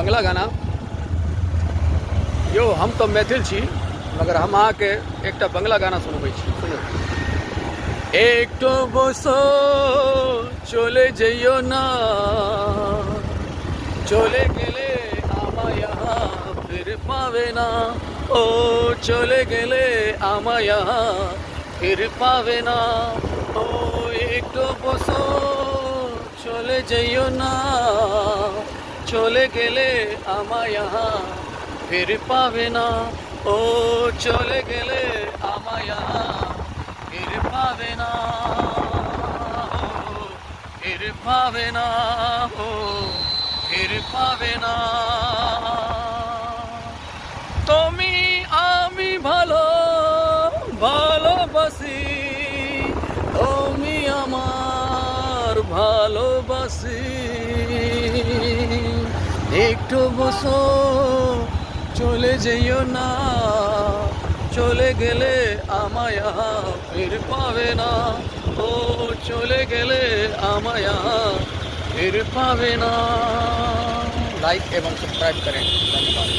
बांग्ला गाना यो हम तो मैथिल छी मगर हम अहाँ के एकटा बांग्ला गाना सुनबै छी। सुनो। एकटो बसो चले जइयो ना, चले गेले आमा यहाँ फिर पावे ना। ओ चले गेले आमा यहाँ फिर पावे ना। ओ एकटो बसो चले जइयो ना, चले गेले आमा यहाँ फिर पावे ना। ओ चले गेले आमा यहाँ फिर पावे ना। ओ फिर पावे ना। हो फिर पावे ना। তুমি আমি ভালো ভালোবাসি, তুমি আমার ভালোবাসি। একটু বসো চলে যেও না, চলে গেলে আমায় ফির পাবে না। ও চলে গেলে আমায় ফির পাবে না। লাইক এবং সাবস্ক্রাইব करें। धन्यवाद।